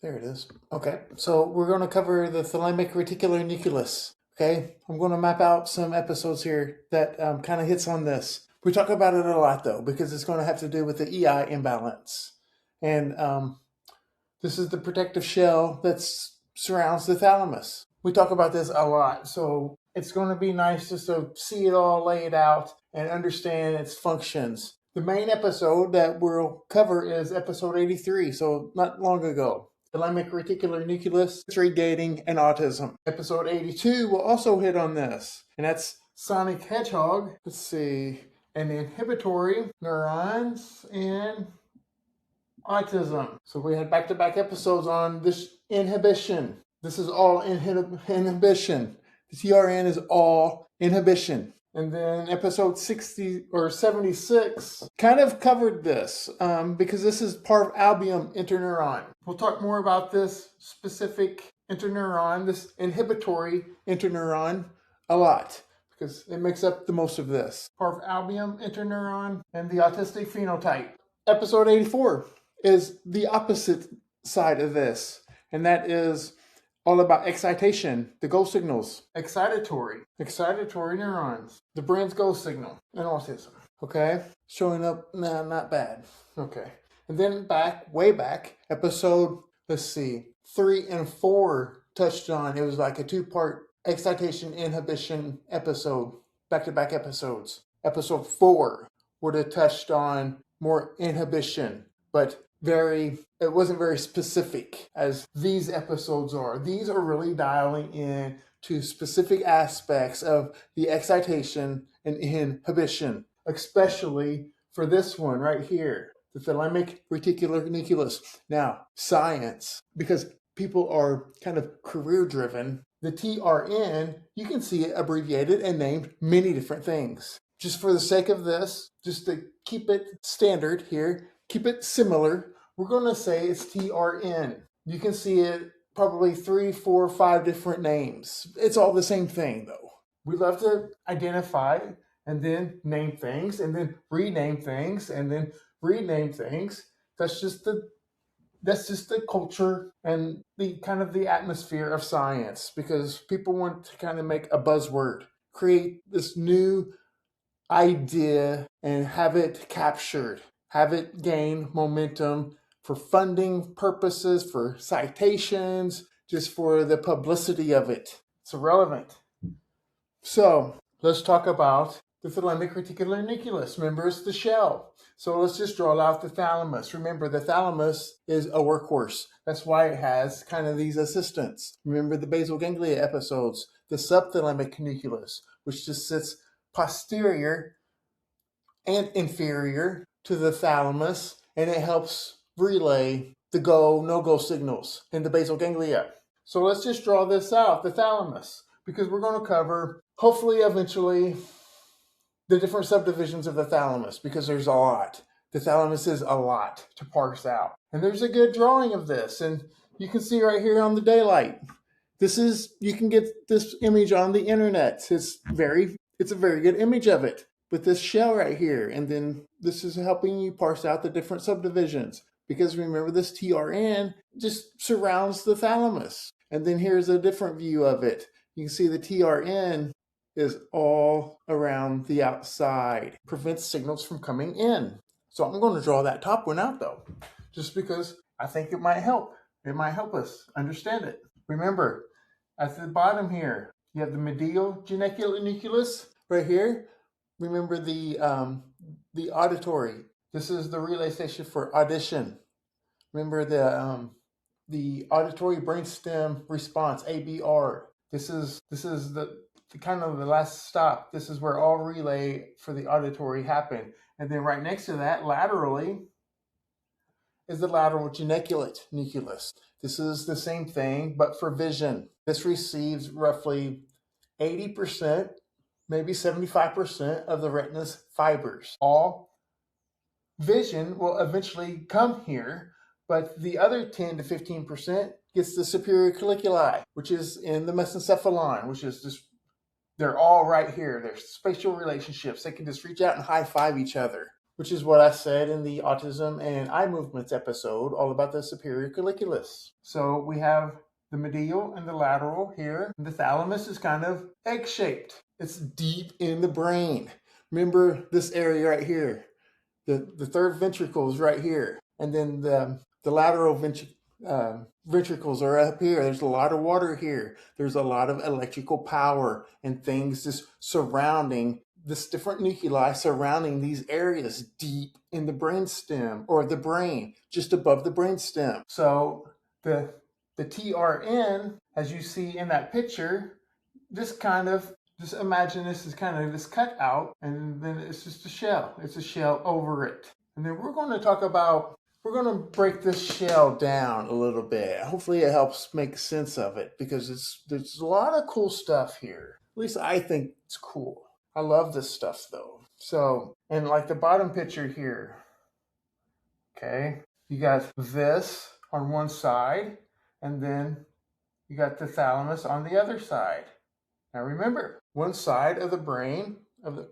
There it is. Okay, so we're going to cover the Thalamic Reticular Nucleus. Okay, I'm going to map out some episodes here that kind of hits on this. We talk about it a lot though, because it's going to have to do with the EI imbalance. And this is the protective shell that surrounds the thalamus. We talk about this a lot, so it's going to be nice just to see it all laid out and understand its functions. The main episode that we'll cover is episode 83, so not long ago. Thalamic Reticular Nucleus, trade dating, and autism. Episode 82 will also hit on this, and that's Sonic Hedgehog. Let's see, and the inhibitory neurons and autism. So we had back-to-back episodes on this inhibition. This is all inhibition. The TRN is all inhibition. And then episode 60 or 76 kind of covered this because this is Parvalbumin interneuron. We'll talk more about this specific interneuron, this inhibitory interneuron, a lot because it makes up the most of this. Parvalbumin interneuron and the autistic phenotype. Episode 84 is the opposite side of this, and that is all about excitation, the go signals, excitatory neurons, the brain's go signal, and autism. Okay, showing up, nah, not bad. Okay, and then way back, episode, let's see, 3 and 4 touched on. It was like a 2-part excitation inhibition episode, back-to-back episodes. Episode 4 would have touched on more inhibition, but it wasn't very specific as these episodes are. These are really dialing in to specific aspects of the excitation and inhibition, especially for this one right here, the Thalamic Reticular Nucleus. Now, science, because people are kind of career driven, the TRN, you can see it abbreviated and named many different things. Just for the sake of this, just to keep it standard here, keep it similar, we're going to say it's TRN. You can see it probably 3, 4, 5 different names. It's all the same thing though. We love to identify and then name things and then rename things and then rename things. That's just the culture and the kind of the atmosphere of science, because people want to kind of make a buzzword, create this new idea and have it captured, have it gain momentum for funding purposes, for citations, just for the publicity of it. It's irrelevant. So let's talk about the Thalamic Reticular Nucleus. Remember, it's the shell. So let's just draw out the thalamus. Remember, the thalamus is a workhorse. That's why it has kind of these assistants. Remember the basal ganglia episodes, the subthalamic nucleus, which just sits posterior and inferior to the thalamus, and it helps relay the go, no-go signals in the basal ganglia. So let's just draw this out, the thalamus, because we're going to cover, hopefully eventually, the different subdivisions of the thalamus, because there's a lot. The thalamus is a lot to parse out. And there's a good drawing of this, and you can see right here on the daylight. You can get this image on the internet. It's a very good image of it with this shell right here. And then this is helping you parse out the different subdivisions, because remember, this TRN just surrounds the thalamus. And then here's a different view of it. You can see the TRN is all around the outside, prevents signals from coming in. So I'm going to draw that top one out though, just because I think it might help. It might help us understand it. Remember, at the bottom here, you have the medial genicular nucleus right here. Remember the auditory. This is the relay station for audition. Remember the auditory brainstem response, ABR. This is the kind of the last stop. This is where all relay for the auditory happen. And then right next to that, laterally, is the lateral geniculate nucleus. This is the same thing, but for vision. This receives roughly 80%, maybe 75% of the retina's fibers. All vision will eventually come here, but the other 10 to 15% gets the superior colliculi, which is in the mesencephalon, which is just, they're all right here. There's spatial relationships. They can just reach out and high-five each other. which is what I said in the Autism and Eye Movements episode, all about the superior colliculus. So we have the medial and the lateral here. The thalamus is kind of egg-shaped. It's deep in the brain. Remember this area right here. The third ventricle is right here. And then the lateral ventricles are up here. There's a lot of water here. There's a lot of electrical power and things just surrounding this different nuclei surrounding these areas deep in the brainstem, or the brain, just above the brainstem. So the TRN, as you see in that picture, just imagine this is kind of this cut out, and then it's just a shell. It's a shell over it. And then we're going to break this shell down a little bit. Hopefully it helps make sense of it, because there's a lot of cool stuff here. At least I think it's cool. I love this stuff though. So, and like the bottom picture here, okay, you got this on one side, and then you got the thalamus on the other side. Now remember, one side of the brain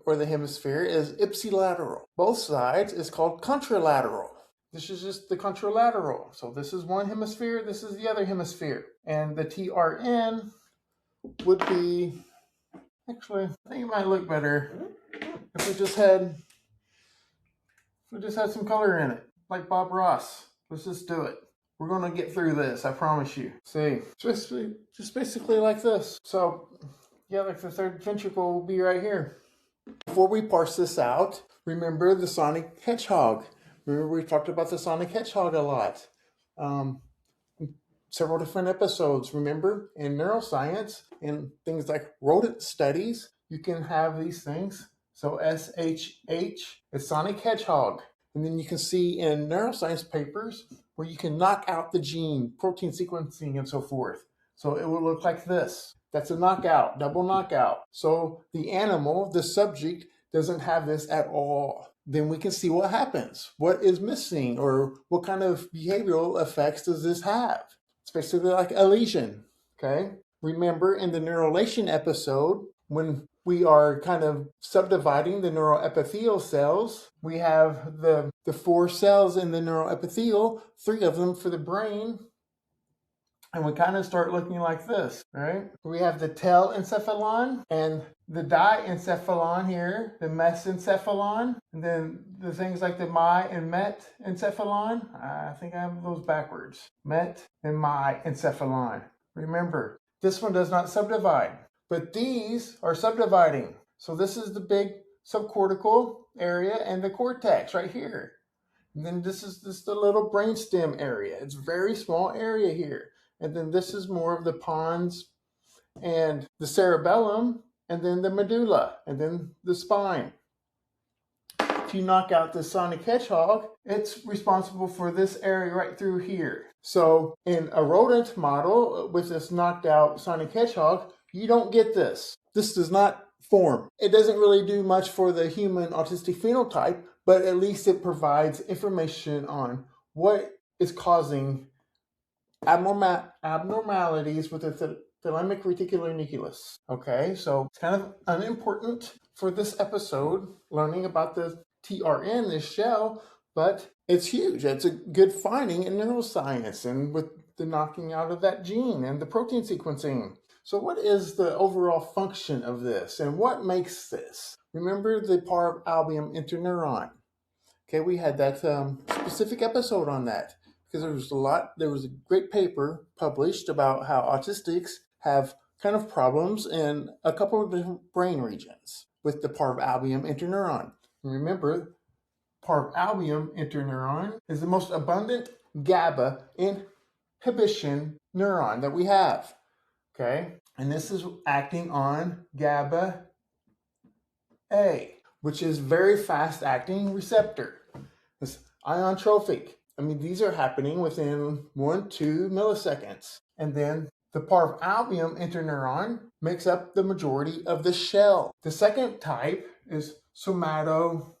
or the hemisphere is ipsilateral. Both sides is called contralateral. This is just the contralateral. So this is one hemisphere, this is the other hemisphere. And the TRN would be, actually, I think it might look better if we just had some color in it, like Bob Ross. Let's just do it. We're going to get through this, I promise you. See, just basically like this. So, yeah, like the third ventricle will be right here. Before we parse this out, remember the Sonic Hedgehog. Remember we talked about the Sonic Hedgehog a lot. Several different episodes, remember? In neuroscience, in things like rodent studies, you can have these things. So SHH is Sonic Hedgehog. And then you can see in neuroscience papers where you can knock out the gene, protein sequencing, and so forth. So it will look like this. That's a knockout, double knockout. So the animal, the subject, doesn't have this at all. Then we can see what happens. What is missing, or what kind of behavioral effects does this have? It's basically like a lesion, okay? Remember in the Modulation episode, when we are kind of subdividing the neuroepithelial cells, we have the 4 cells in the neuroepithelial, 3 of them for the brain, and we kind of start looking like this, right? We have the telencephalon and the diencephalon here, the mesencephalon, and then the things like the my and metencephalon. I think I have those backwards. Met and myencephalon. Remember, this one does not subdivide, but these are subdividing. So this is the big subcortical area and the cortex right here. And then this is just the little brainstem area. It's a very small area here. And then this is more of the pons and the cerebellum, and then the medulla, and then the spine. If you knock out the Sonic Hedgehog, it's responsible for this area right through here. So in a rodent model with this knocked out Sonic Hedgehog, you don't get this. This does not form. It doesn't really do much for the human autistic phenotype, but at least it provides information on what is causing abnormalities with the Thalamic Reticular Nucleus. Okay, so it's kind of unimportant for this episode, learning about the TRN, this shell, but it's huge. It's a good finding in neuroscience and with the knocking out of that gene and the protein sequencing. So what is the overall function of this, and what makes this? Remember the Parvalbumin interneuron. Okay, we had that specific episode on that, because there was a great paper published about how autistics have kind of problems in a couple of different brain regions with the Parvalbumin interneuron. And remember, Parvalbumin interneuron is the most abundant GABA inhibition neuron that we have. Okay, and this is acting on GABA A, which is very fast acting receptor. It's ionotropic. I mean, these are happening within 1-2 milliseconds. And then the Parvalbumin interneuron makes up the majority of the shell. The second type is Somatostatin.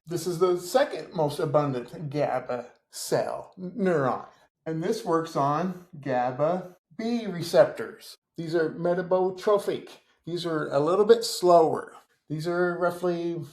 This is the second most abundant GABA cell neuron. And this works on GABA B receptors. These are metabotropic. These are a little bit slower. These are roughly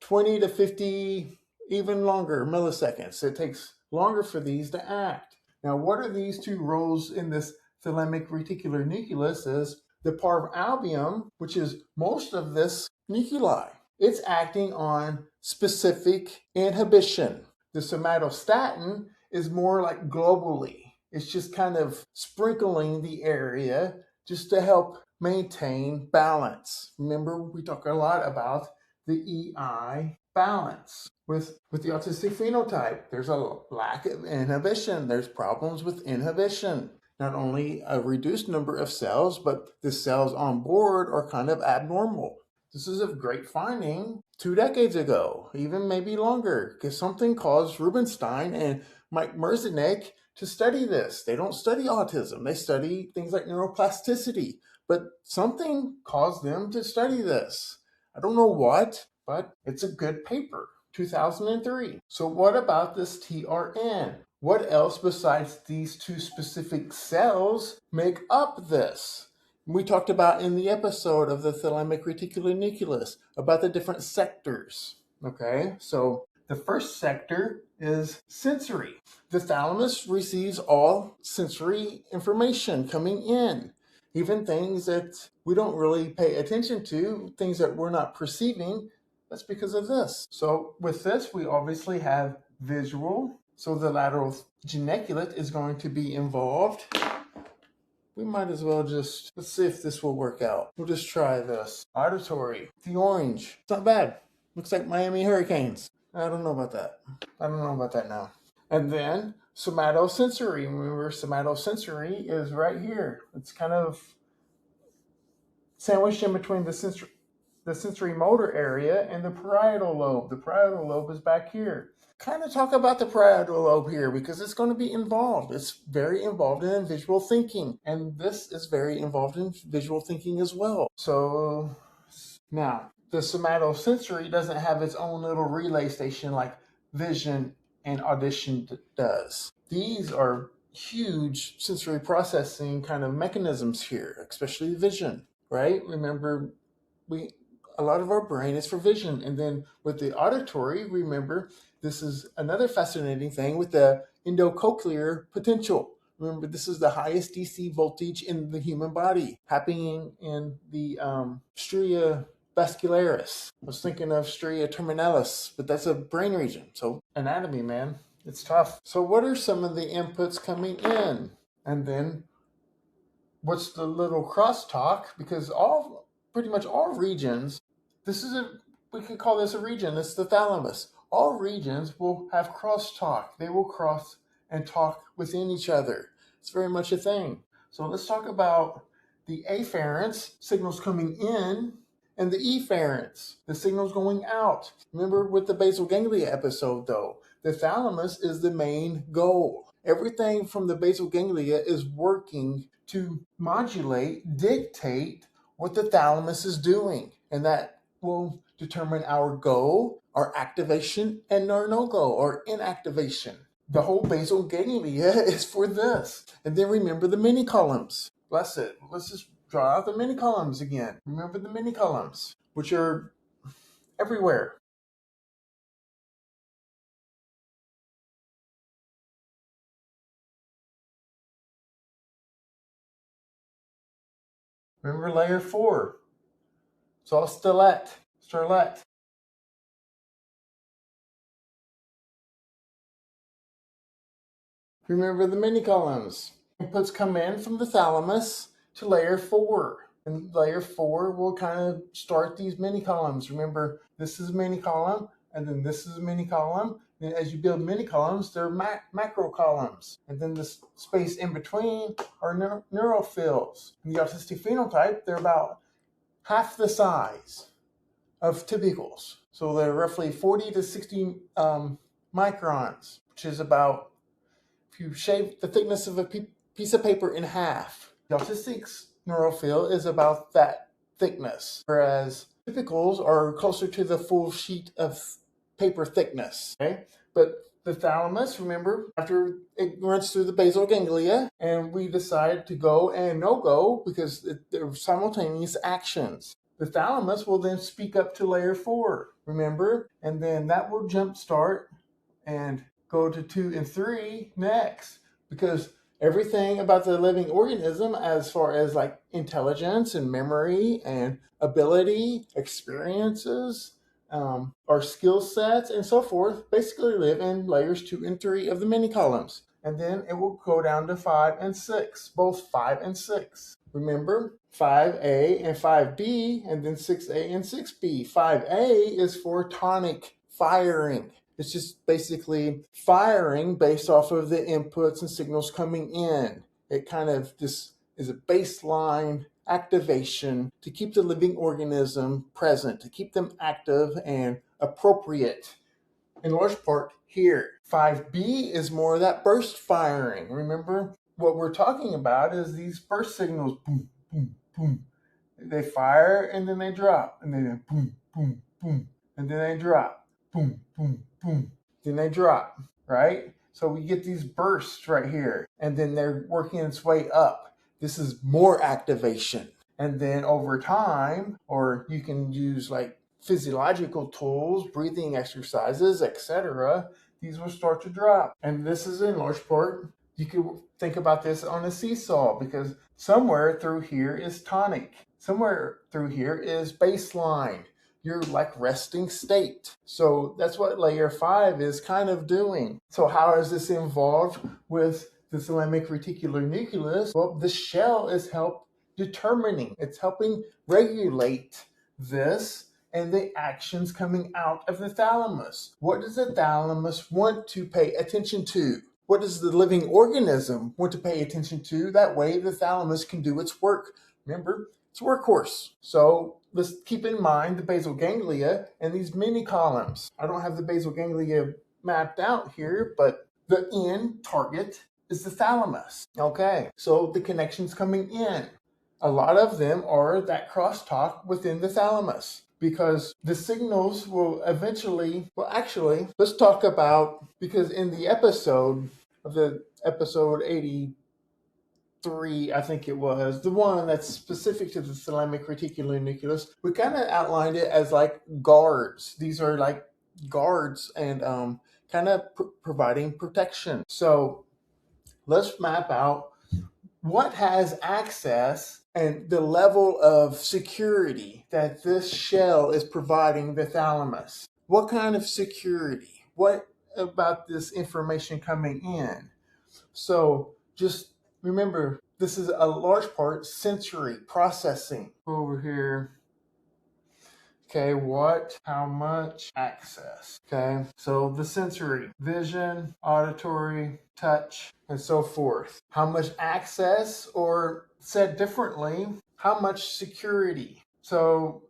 20 to 50, even longer milliseconds. It takes longer for these to act. Now, what are these two roles in this thalamic reticular nucleus? Is the parvalbumin, which is most of this nuclei. It's acting on specific inhibition. The somatostatin is more like globally. It's just kind of sprinkling the area just to help maintain balance. Remember, we talk a lot about the EI balance. With the autistic phenotype, there's a lack of inhibition. There's problems with inhibition. Not only a reduced number of cells, but the cells on board are kind of abnormal. This is a great finding 2 decades ago, even maybe longer, because something caused Rubinstein and Mike Merzenich to study this. They don't study autism. They study things like neuroplasticity, but something caused them to study this. I don't know what, but it's a good paper, 2003. So what about this TRN? What else besides these two specific cells make up this? We talked about in the episode of the Thalamic Reticular Nucleus about the different sectors. Okay, so the first sector is sensory. The thalamus receives all sensory information coming in, even things that we don't really pay attention to, things that we're not perceiving. That's because of this. So with this, we obviously have visual. So the lateral geniculate is going to be involved. We might as well let's see if this will work out. We'll just try this. Auditory. The orange. It's not bad. Looks like Miami Hurricanes. I don't know about that. I don't know about that now. And then somatosensory. Remember, somatosensory is right here. It's kind of sandwiched in between the sensory motor area and the parietal lobe. The parietal lobe is back here. Kind of talk about the parietal lobe here because it's going to be involved. It's very involved in visual thinking, and this is very involved in visual thinking as well. So now, the somatosensory doesn't have its own little relay station like vision and audition does. These are huge sensory processing kind of mechanisms here, especially vision, right? Remember, a lot of our brain is for vision. And then with the auditory, remember, this is another fascinating thing with the endocochlear potential. Remember, this is the highest DC voltage in the human body, happening in the stria vascularis. I was thinking of stria terminalis, but that's a brain region. So anatomy, man, it's tough. So what are some of the inputs coming in? And then what's the little crosstalk? Because pretty much all regions, we could call this a region. It's the thalamus. All regions will have crosstalk. They will cross and talk within each other. It's very much a thing. So let's talk about the afferents, signals coming in, and the efferents, the signals going out. Remember with the basal ganglia episode though, the thalamus is the main goal. Everything from the basal ganglia is working to modulate, dictate what the thalamus is doing. And that will determine our go, our activation, and our no-go, or inactivation. The whole basal ganglia is for this. And then remember the mini columns. Bless it. Let's just draw out the mini columns again. Remember the mini columns, which are everywhere. Remember layer 4. It's all starlet. Remember the mini columns. Inputs come in from the thalamus to layer 4. And layer 4 will kind of start these mini columns. Remember, this is a mini column, and then this is a mini column. And as you build mini columns, they're macro columns. And then the space in between are neurophils. In the autistic phenotype, they're about half the size of typicals. So they're roughly 40 to 60 microns, which is about, if you shave the thickness of a piece of paper in half. The autistic neurophil is about that thickness, whereas typicals are closer to the full sheet of paper thickness. Okay? But the thalamus, remember, after it runs through the basal ganglia, and we decide to go and no go because they're simultaneous actions. The thalamus will then speak up to layer 4. remember? And then that will jumpstart and go to 2 and 3 next, because everything about the living organism, as far as like intelligence and memory and ability, experiences, our skill sets, and so forth, basically live in layers 2 and 3 of the mini columns. And then it will go down to 5 and 6, both 5 and 6. Remember, 5A and 5B, and then 6A and 6B. 5A is for tonic firing. It's just basically firing based off of the inputs and signals coming in. It kind of just is a baseline activation to keep the living organism present, to keep them active and appropriate, in large part here. 5B is more of that burst firing. Remember, what we're talking about is these burst signals, boom, boom, boom. They fire and then they drop, and then boom, boom, boom, and then they drop, boom, boom, boom, then they drop, right? So we get these bursts right here, and then they're working its way up. This is more activation. And then over time, or you can use like physiological tools, breathing exercises, etc., these will start to drop. And this is in large part, you could think about this on a seesaw, because somewhere through here is tonic. Somewhere through here is baseline, your like resting state. So that's what layer 5 is kind of doing. So how is this involved with the thalamic reticular nucleus? Well, the shell is determining. It's helping regulate this and the actions coming out of the thalamus. What does the thalamus want to pay attention to? What does the living organism want to pay attention to? That way the thalamus can do its work. Remember, it's a workhorse. So let's keep in mind the basal ganglia and these mini columns. I don't have the basal ganglia mapped out here, but the end target is the thalamus. Okay, so the connections coming in, a lot of them are that crosstalk within the thalamus, because the signals will eventually, well, actually, let's talk about, because in the episode 83, I think it was, the one that's specific to the thalamic reticular nucleus, we kind of outlined it as like guards. These are like guards and kind of providing protection. So let's map out what has access and the level of security that this shell is providing the thalamus. What kind of security? What about this information coming in? So just remember, this is a large part sensory processing. Over here. Okay, what, how much, access. Okay, so the sensory, vision, auditory, touch, and so forth. How much access, or said differently, how much security? So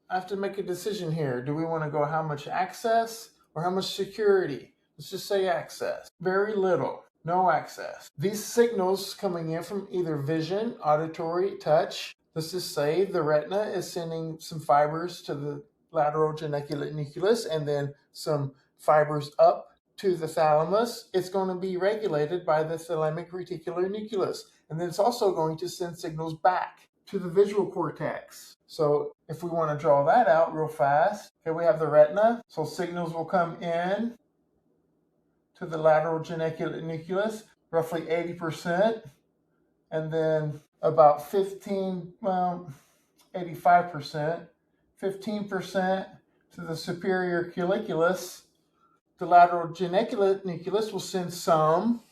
I have to make a decision here. Do we want to go how much access or how much security? Let's just say access. Very little. No access. These signals coming in from either vision, auditory, touch. Let's just say the retina is sending some fibers to the lateral geniculate nucleus and then some fibers up to the thalamus. It's going to be regulated by the thalamic reticular nucleus. And then it's also going to send signals back to the visual cortex. So if we want to draw that out real fast, here we have the retina. So signals will come in to the lateral geniculate nucleus, roughly 80%, and then about 85%, 15% to the superior colliculus. The lateral geniculate nucleus will send some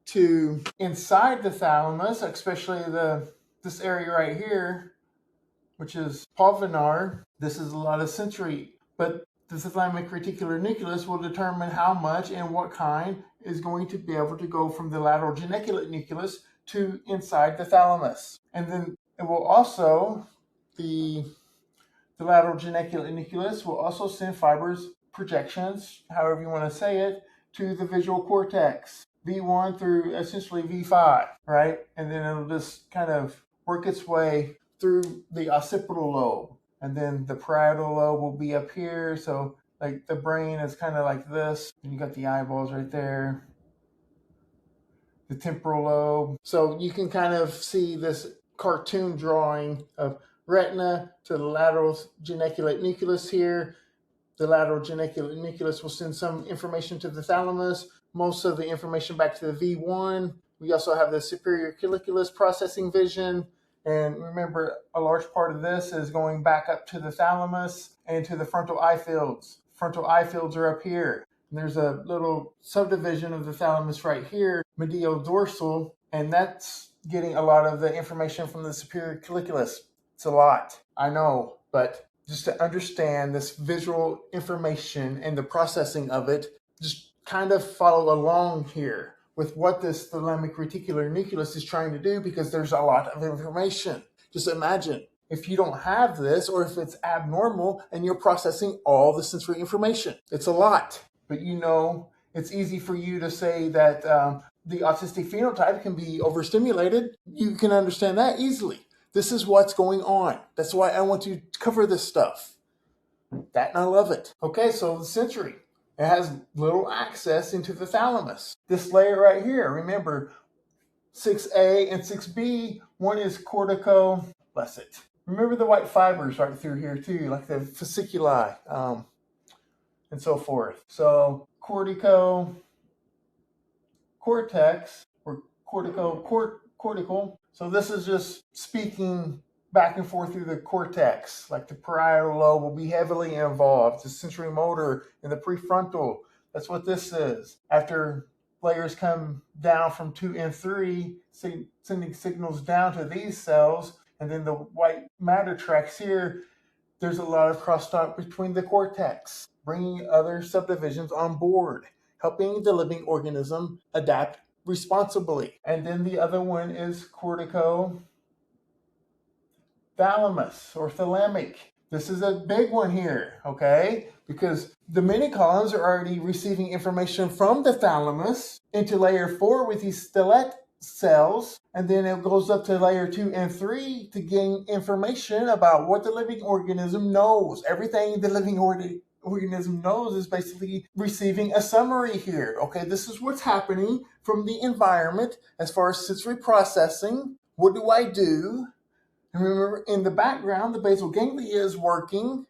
to inside the thalamus, especially this area right here, which is pulvinar. This is a lot of sensory, but the thalamic reticular nucleus will determine how much and what kind is going to be able to go from the lateral geniculate nucleus to inside the thalamus. And then it will also, the lateral geniculate nucleus will also send fibers, projections, however you want to say it, to the visual cortex, V1 through essentially V5, right? And then it'll just kind of work its way through the occipital lobe. And then the parietal lobe will be up here. So like the brain is kind of like this. And you got the eyeballs right there. The temporal lobe. So you can kind of see this cartoon drawing of retina to the lateral geniculate nucleus here. The lateral genicular nucleus will send some information to the thalamus, most of the information back to the V1. We also have the superior colliculus processing vision. And remember, a large part of this is going back up to the thalamus and to the frontal eye fields. Frontal eye fields are up here. And there's a little subdivision of the thalamus right here, medial dorsal, and that's getting a lot of the information from the superior colliculus. It's a lot, I know, but just to understand this visual information and the processing of it, just kind of follow along here with what this thalamic reticular nucleus is trying to do, because there's a lot of information. Just imagine if you don't have this, or if it's abnormal and you're processing all the sensory information. It's a lot, but you know, it's easy for you to say that the autistic phenotype can be overstimulated. You can understand that easily. This is what's going on. That's why I want to cover this stuff. That and I love it. Okay, so the sensory. It has little access into the thalamus. This layer right here, remember, 6A and 6B, one is cortical, bless it. Remember the white fibers right through here too, like the fasciculi and so forth. So cortical, cortex, or cortical. So this is just speaking back and forth through the cortex, like the parietal lobe will be heavily involved, the sensory motor and the prefrontal. That's what this is. After layers come down from 2 and 3, sending signals down to these cells, and then the white matter tracks here, there's a lot of crosstalk between the cortex, bringing other subdivisions on board, helping the living organism adapt responsibly. And then the other one is cortico Thalamus or thalamic. This is a big one here, okay? Because the mini columns are already receiving information from the thalamus into layer 4 with these stellate cells, and then it goes up to layer 2 and 3 to gain information about what the living organism knows. Everything the living organism knows is basically receiving a summary here, okay? This is what's happening from the environment as far as sensory processing. What do I do? And remember, in the background, the basal ganglia is working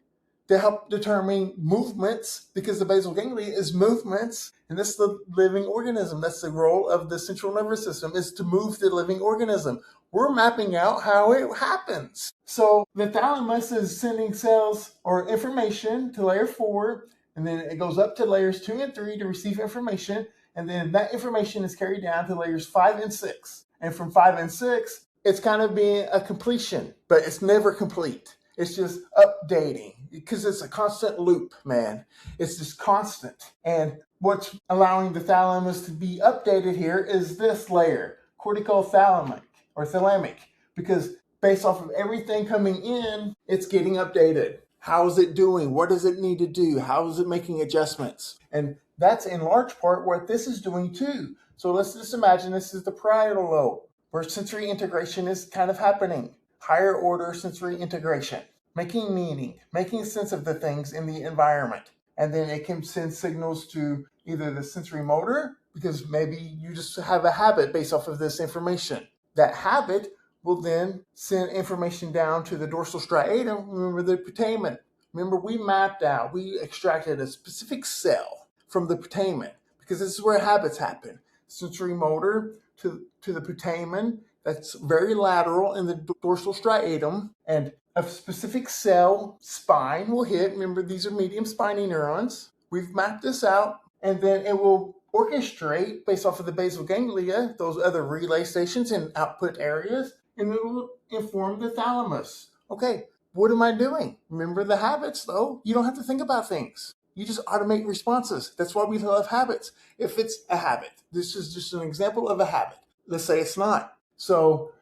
to help determine movements, because the basal ganglia is movements, and that's the living organism. That's the role of the central nervous system, is to move the living organism. We're mapping out how it happens. So the thalamus is sending cells or information to layer 4, and then it goes up to layers 2 and 3 to receive information, and then that information is carried down to layers 5 and 6. And from 5 and 6, it's kind of being a completion, but it's never complete. It's just updating, because it's a constant loop, man. It's just constant. And what's allowing the thalamus to be updated here is this layer, corticothalamic or thalamic, because based off of everything coming in, it's getting updated. How is it doing? What does it need to do? How is it making adjustments? And that's in large part what this is doing too. So let's just imagine this is the parietal lobe, where sensory integration is kind of happening. Higher order sensory integration, making meaning, making sense of the things in the environment. And then it can send signals to either the sensory motor, because maybe you just have a habit based off of this information. That habit will then send information down to the dorsal striatum, remember the putamen. Remember, we mapped out, we extracted a specific cell from the putamen, because this is where habits happen. Sensory motor to the putamen, that's very lateral in the dorsal striatum, and a specific cell spine will hit. Remember, these are medium spiny neurons. We've mapped this out, and then it will orchestrate based off of the basal ganglia, those other relay stations and output areas, and it will inform the thalamus. Okay, what am I doing? Remember the habits, though. You don't have to think about things. You just automate responses. That's why we love habits. If it's a habit, this is just an example of a habit. Let's say it's not. So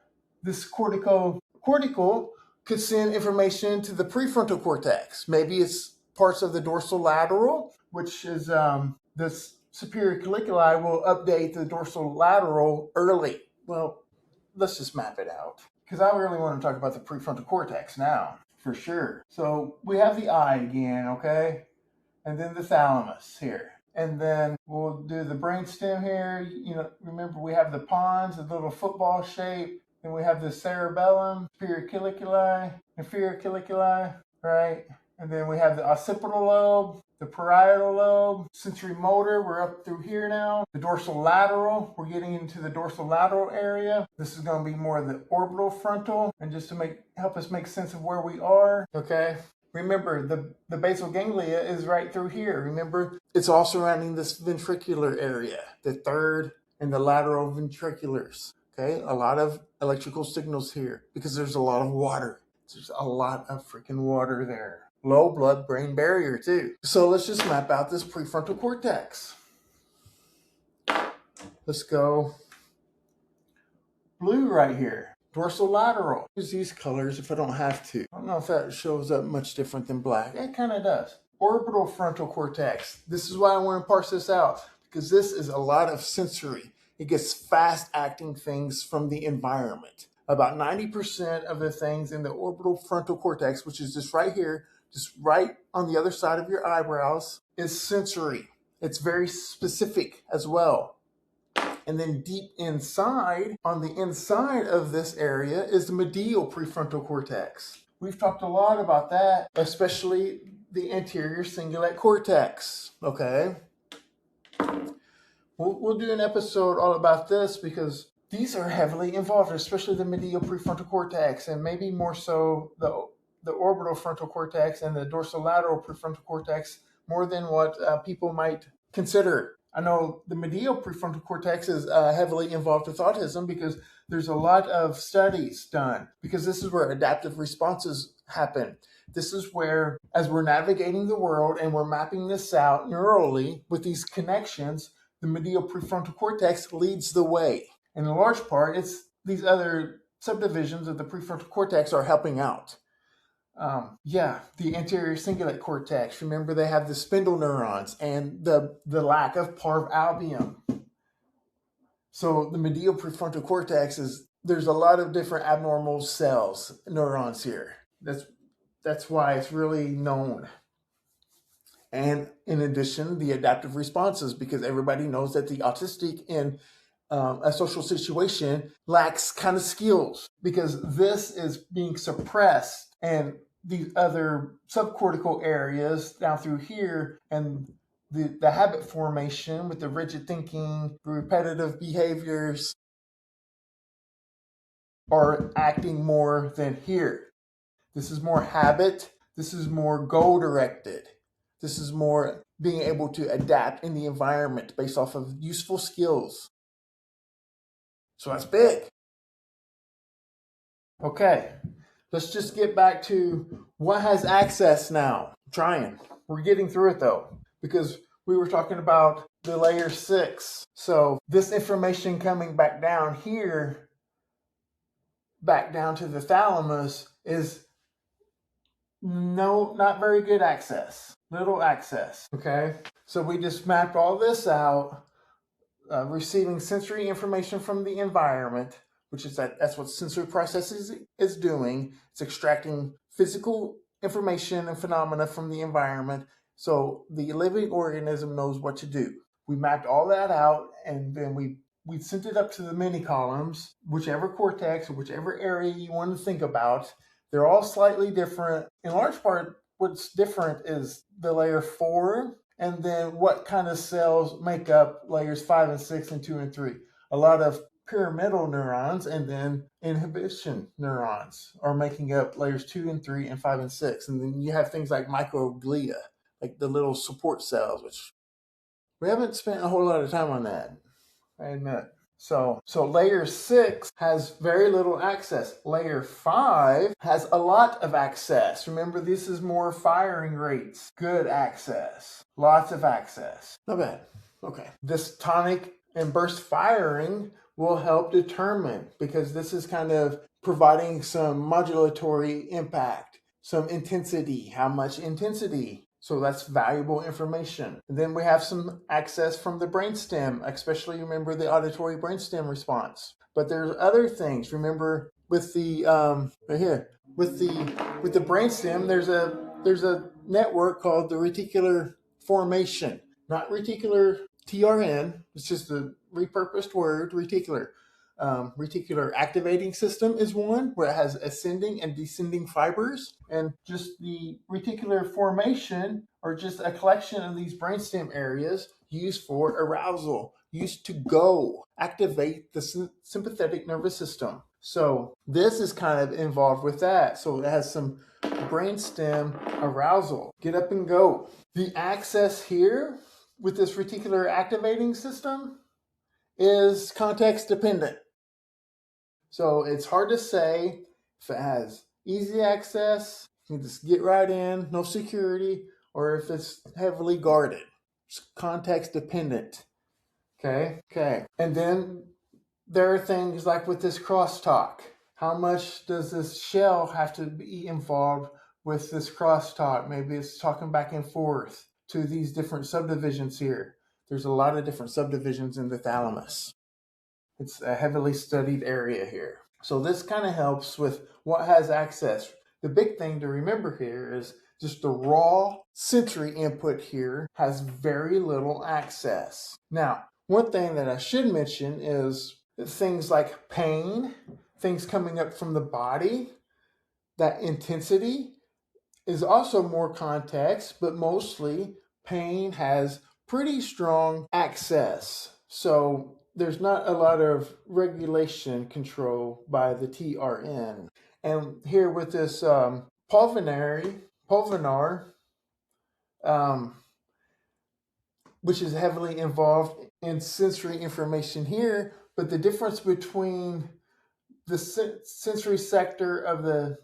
this cortical could send information to the prefrontal cortex. Maybe it's parts of the dorsal lateral, which is this superior colliculi will update the dorsal lateral early. Well, let's just map it out, because I really want to talk about the prefrontal cortex now, for sure. So we have the eye again, okay? And then the thalamus here. And then we'll do the brainstem here. You know, remember we have the pons, the little football shape. Then we have the cerebellum, superior colliculi, inferior colliculi, right? And then we have the occipital lobe, the parietal lobe, sensory motor, we're up through here now. The dorsolateral, we're getting into the dorsolateral area. This is going to be more of the orbital frontal, and just to help us make sense of where we are, okay? Remember, the basal ganglia is right through here. Remember, it's all surrounding this ventricular area, the third and the lateral ventriculars, okay? A lot of electrical signals here because there's a lot of water. There's a lot of freaking water there. Low blood-brain barrier, too. So let's just map out this prefrontal cortex. Let's go blue right here. Dorsolateral. Use these colors if I don't have to. I don't know if that shows up much different than black. It kind of does. Orbital frontal cortex. This is why I want to parse this out, because this is a lot of sensory. It gets fast-acting things from the environment. About 90% of the things in the orbital frontal cortex, which is just right here, just right on the other side of your eyebrows, is sensory. It's very specific as well. And then deep inside, on the inside of this area, is the medial prefrontal cortex. We've talked a lot about that, especially the anterior cingulate cortex, okay? We'll do an episode all about this because these are heavily involved, especially the medial prefrontal cortex, and maybe more so the orbital frontal cortex and the dorsolateral prefrontal cortex more than what people might consider. I know the medial prefrontal cortex is heavily involved with autism because there's a lot of studies done, because this is where adaptive responses happen. This is where, as we're navigating the world and we're mapping this out neurally with these connections, the medial prefrontal cortex leads the way. And in large part, it's these other subdivisions of the prefrontal cortex are helping out. The anterior cingulate cortex. Remember, they have the spindle neurons and the lack of Parvalbumin. So the medial prefrontal cortex there's a lot of different abnormal cells, neurons here. That's why it's really known. And in addition, the adaptive responses, because everybody knows that the autistic in a social situation lacks kind of skills, because this is being suppressed, and these other subcortical areas down through here, and the habit formation with the rigid thinking, the repetitive behaviors are acting more than here. This is more habit. This is more goal-directed. This is more being able to adapt in the environment based off of useful skills. So that's big. Okay, let's just get back to what has access now. I'm trying. We're getting through it though, because we were talking about the layer 6. So this information coming back down here, back down to the thalamus, is not very good access. Little access. Okay, so we just mapped all this out, receiving sensory information from the environment, which is that's what sensory processing is doing. It's extracting physical information and phenomena from the environment, so the living organism knows what to do. We mapped all that out, and then we sent it up to the mini columns, whichever cortex or whichever area you want to think about. They're all slightly different. In large part, what's different is the layer 4, and then what kind of cells make up layers 5 and 6 and 2 and 3. A lot of pyramidal neurons and then inhibition neurons are making up layers 2 and 3 and 5 and 6. And then you have things like microglia, like the little support cells, which we haven't spent a whole lot of time on that, I admit. So layer 6 has very little access. Layer 5 has a lot of access. Remember, this is more firing rates. Good access. Lots of access. Not bad. Okay. This tonic and burst firing will help determine, because this is kind of providing some modulatory impact, some intensity. How much intensity? So that's valuable information. And then we have some access from the brainstem, especially remember the auditory brainstem response. But there's other things. Remember with the right here with the brainstem, there's a network called the reticular formation, not reticular TRN. It's just a repurposed word, reticular. reticular activating system is one, where it has ascending and descending fibers. And just the reticular formation, or just a collection of these brainstem areas used for arousal, used to go activate the sympathetic nervous system. So this is kind of involved with that. So it has some brainstem arousal. Get up and go. The axis here with this reticular activating system is context dependent. So it's hard to say if it has easy access, you can just get right in, no security, or if it's heavily guarded. It's context dependent. Okay. And then there are things like with this crosstalk. How much does this shell have to be involved with this crosstalk? Maybe it's talking back and forth to these different subdivisions here. There's a lot of different subdivisions in the thalamus. It's a heavily studied area here. So this kind of helps with what has access. The big thing to remember here is just the raw sensory input here has very little access. Now, one thing that I should mention is things like pain, things coming up from the body, that intensity is also more context, but mostly pain has pretty strong access. So there's not a lot of regulation control by the TRN. And here with this pulvinar, which is heavily involved in sensory information here, but the difference between the sensory sector of the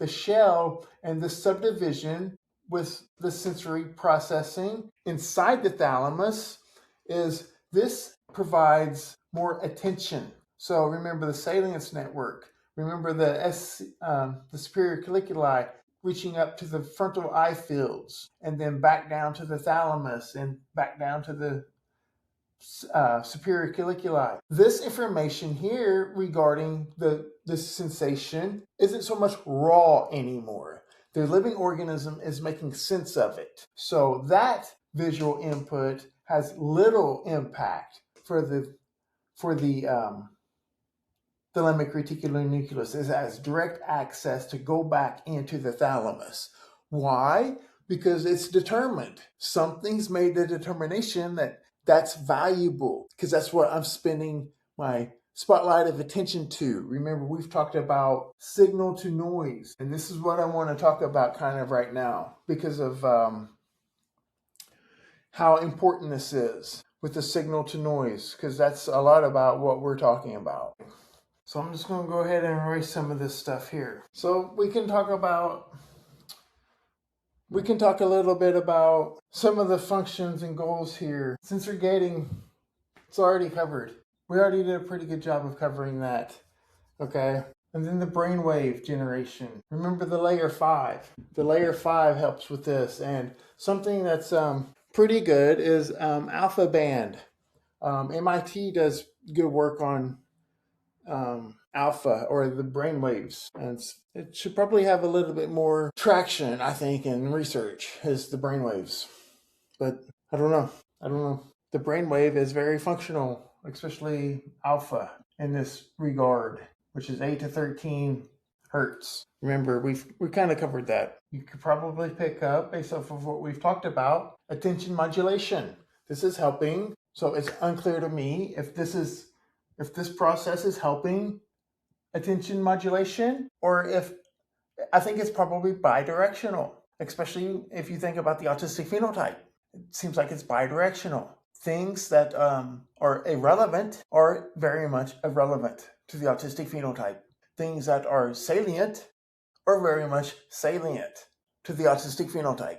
shell and the subdivision with the sensory processing inside the thalamus is this provides more attention. So remember the salience network. Remember the superior colliculi reaching up to the frontal eye fields and then back down to the thalamus and back down to the superior colliculi. This information here regarding the sensation isn't so much raw anymore. The living organism is making sense of it. So that visual input has little impact for the Thalamic Reticular Nucleus. It has direct access to go back into the thalamus. Why? Because it's determined. Something's made the determination that that's valuable, because that's what I'm spending my spotlight of attention to. Remember, we've talked about signal to noise, and this is what I want to talk about kind of right now because of how important this is with the signal to noise, because that's a lot about what we're talking about. So I'm just going to go ahead and erase some of this stuff here. So we can talk a little bit about some of the functions and goals here. Sensory gating, it's already covered. We already did a pretty good job of covering that. Okay. And then the brainwave generation. Remember the layer 5. The layer 5 helps with this. And something that's pretty good is alpha band. MIT does good work on alpha, or the brain waves, and it should probably have a little bit more traction, I think, in research, is the brain waves. But I don't know. The brain wave is very functional, especially alpha in this regard, which is 8 to 13 hertz. Remember, we kind of covered that. You could probably pick up, based off of what we've talked about, attention modulation. This is helping. So it's unclear to me if this process is helping attention modulation, or if I think it's probably bidirectional, especially if you think about the autistic phenotype. It seems like it's bidirectional. Things that are irrelevant are very much irrelevant to the autistic phenotype. Things that are salient are very much salient to the autistic phenotype.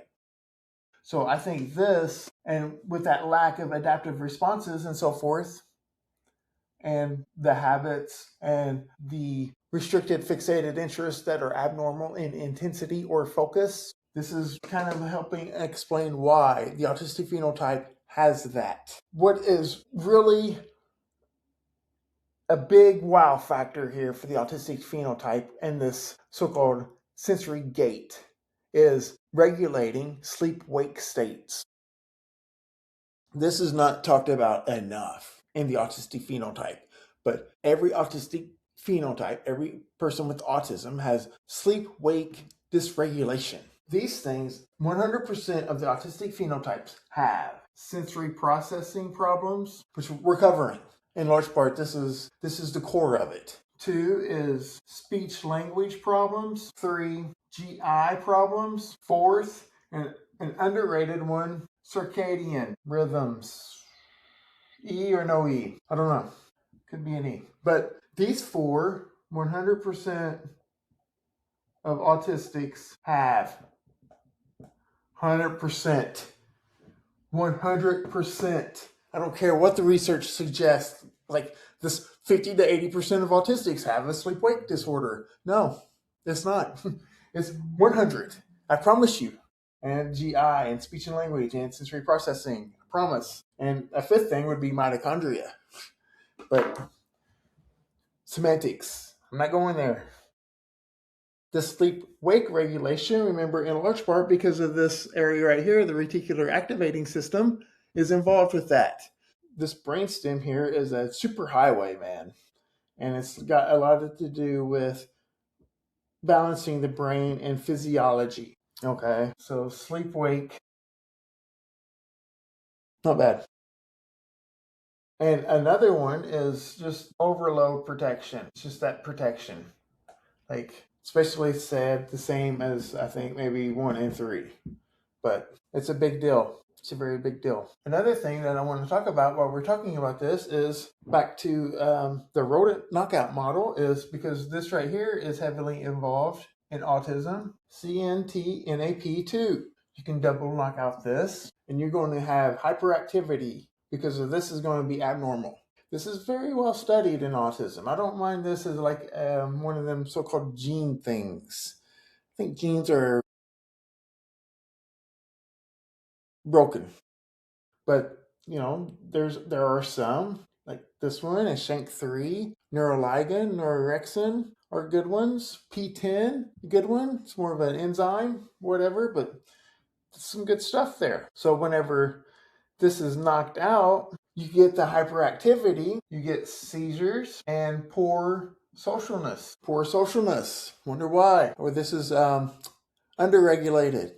So I think this, and with that lack of adaptive responses and so forth, and the habits and the restricted fixated interests that are abnormal in intensity or focus, this is kind of helping explain why the autistic phenotype has that. What is really a big wow factor here for the autistic phenotype and this so-called sensory gate is regulating sleep-wake states. This is not talked about enough in the autistic phenotype, but every autistic phenotype, every person with autism has sleep-wake dysregulation. These things, 100% of the autistic phenotypes have sensory processing problems, which we're covering. In large part, this is the core of it. 2 is speech language problems. 3, GI problems. 4th, and an underrated one, circadian rhythms. E or no E? I don't know. Could be an E. But these 4, 100% of autistics have. 100%. 100%. I don't care what the research suggests. Like this 50 to 80% of autistics have a sleep-wake disorder. No, it's not. It's 100. I promise you. And GI and speech and language and sensory processing. I promise. And a 5th thing would be mitochondria. But semantics. I'm not going there. The sleep-wake regulation, remember, in large part because of this area right here, the reticular activating system is involved with that. This brainstem here is a superhighway, man. And it's got a lot to do with balancing the brain and physiology. Okay, so sleep-wake, not bad. And another one is just overload protection. It's just that protection. Like, especially said the same as, I think, maybe 1 and 3. But it's a big deal. It's a very big deal. Another thing that I want to talk about while we're talking about this is back to the rodent knockout model, is because this right here is heavily involved in autism, CNTNAP2. You can double knock out this, and you're going to have hyperactivity because of this is going to be abnormal. This is very well studied in autism. I don't mind this as like one of them so-called gene things. I think genes are broken. But, you know, there are some, like this one, and Shank3, neuroligin, nororexin are good ones. P10, good one. It's more of an enzyme, whatever, but some good stuff there. So whenever this is knocked out, you get the hyperactivity, you get seizures, and poor socialness. Poor socialness. Wonder why? Or this is underregulated.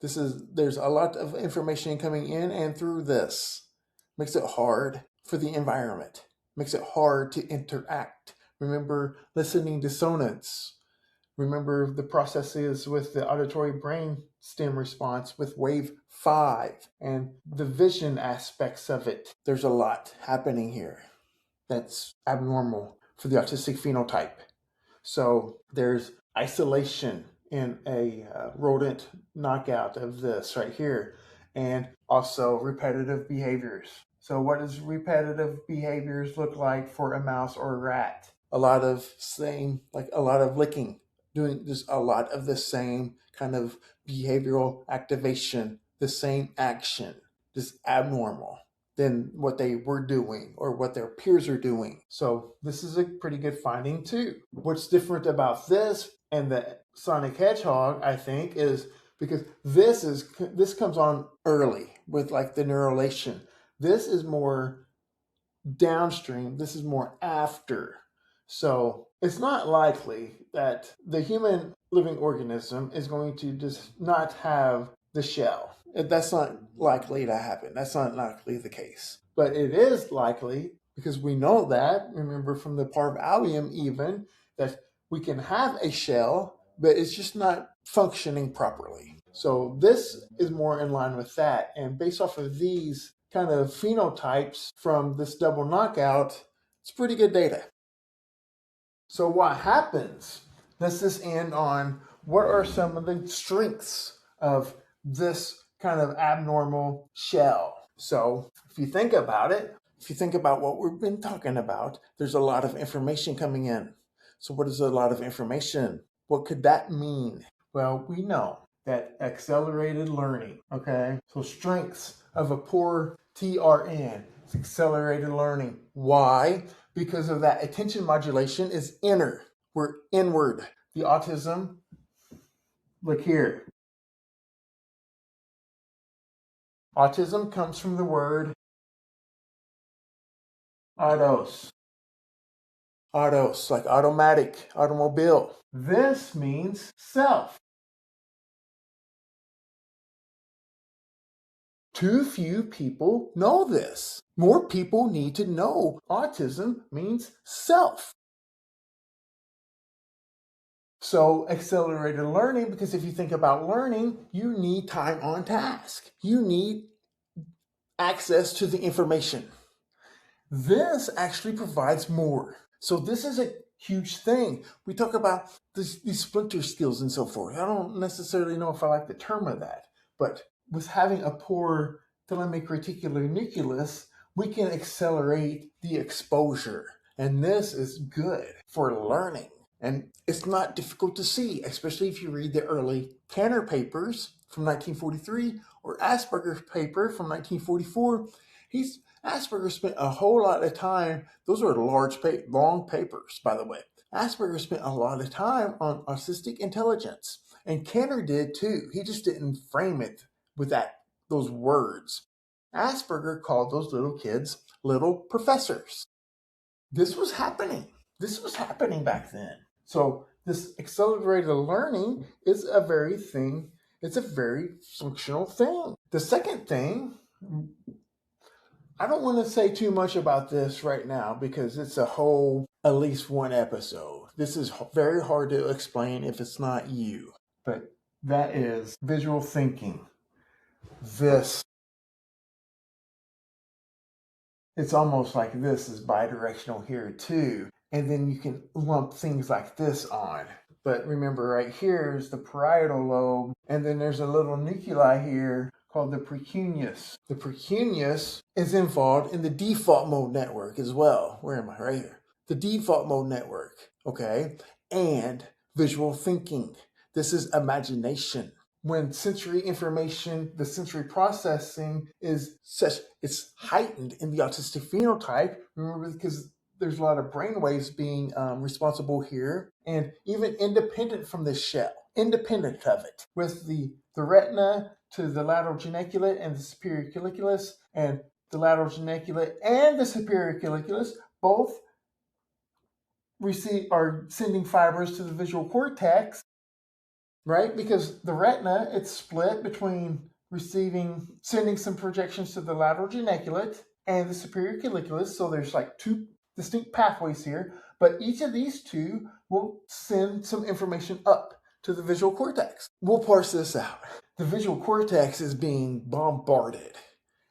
There's a lot of information coming in and through this. Makes it hard for the environment. Makes it hard to interact. Remember listening dissonance. Remember the processes with the auditory brain stem response with wave 5 and the vision aspects of it. There's a lot happening here that's abnormal for the autistic phenotype. So there's isolation in a rodent knockout of this right here, and also repetitive behaviors. So what does repetitive behaviors look like for a mouse or a rat? A lot of licking, doing just a lot of the same kind of behavioral activation, the same action, just abnormal than what they were doing or what their peers are doing. So this is a pretty good finding too. What's different about this and the Sonic Hedgehog, I think, is because this comes on early with like the neurulation. This is more downstream. This is more after. So it's not likely that the human living organism is going to just not have the shell. That's not likely to happen. That's not likely the case. But it is likely, because we know that, remember from the Parvalbumin even, that we can have a shell, but it's just not functioning properly. So this is more in line with that. And based off of these kind of phenotypes from this double knockout, it's pretty good data. So what happens? Let's just end on what are some of the strengths of this kind of abnormal shell. So if you think about it, if you think about what we've been talking about, there's a lot of information coming in. So what is a lot of information? What could that mean? Well, we know that accelerated learning, okay? So strengths of a poor TRN, it's accelerated learning. Why? Because of that attention modulation is inner. We're inward. The autism, look here. Autism comes from the word autos. Autos, like automatic, automobile. This means self. Too few people know this. More people need to know autism means self. So accelerated learning, because if you think about learning, you need time on task. You need access to the information. This actually provides more. So this is a huge thing. We talk about these splinter skills and so forth. I don't necessarily know if I like the term of that, but with having a poor thalamic reticular nucleus, we can accelerate the exposure. And this is good for learning. And it's not difficult to see, especially if you read the early Tanner papers from 1943 or Asperger's paper from 1944. Asperger spent a whole lot of time, those are long papers, by the way. Asperger spent a lot of time on autistic intelligence, and Kenner did too. He just didn't frame it with those words. Asperger called those little kids little professors. This was happening. This was happening back then. So this accelerated learning is a very functional thing. The second thing, I don't want to say too much about this right now because it's at least one episode. This is very hard to explain if it's not you. But that is visual thinking. It's almost like this is bidirectional here too. And then you can lump things like this on. But remember, right here is the parietal lobe, and then there's a little nuclei here called the precuneus. The precuneus is involved in the default mode network as well. Where am I? Right here. The default mode network, okay? And visual thinking. This is imagination. When sensory information, the sensory processing it's heightened in the autistic phenotype, remember, because there's a lot of brain waves being responsible here, and even independent from the shell, independent of it, with the retina to the lateral geniculate and the superior colliculus, and the lateral geniculate and the superior colliculus both are sending fibers to the visual cortex, right? Because the retina, it's split between sending some projections to the lateral geniculate and the superior colliculus. So there's like two distinct pathways here, but each of these two will send some information up to the visual cortex. We'll parse this out. The visual cortex is being bombarded,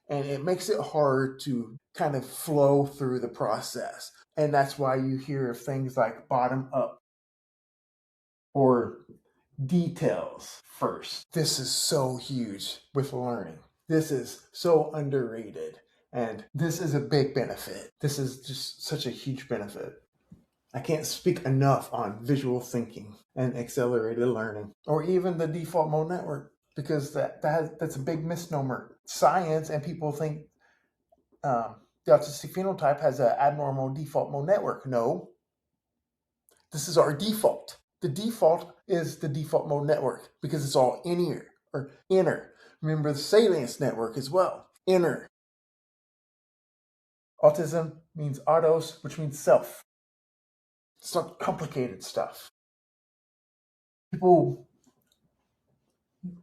and it makes it hard to kind of flow through the process. And that's why you hear of things like bottom up or details first. This is so huge with learning. This is so underrated, and this is a big benefit. This is just such a huge benefit. I can't speak enough on visual thinking and accelerated learning, or even the default mode network, because that's a big misnomer. Science and people think the autistic phenotype has an abnormal default mode network. No, this is our default. The default is the default mode network because it's all in-ear or inner. Remember the salience network as well. Inner. Autism means autos, which means self. It's not complicated stuff. People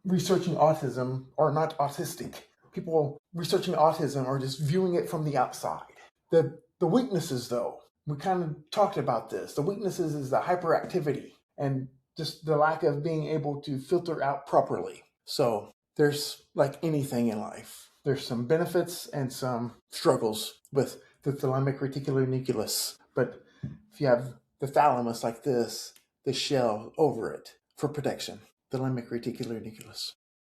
researching autism are not autistic. People researching autism are just viewing it from the outside. The weaknesses, though, we kind of talked about this. The weaknesses is the hyperactivity and just the lack of being able to filter out properly. So there's like anything in life. There's some benefits and some struggles with the thalamic reticular nucleus. But if you have the thalamus like this, the shell over it for protection. Thalamic reticular nucleus.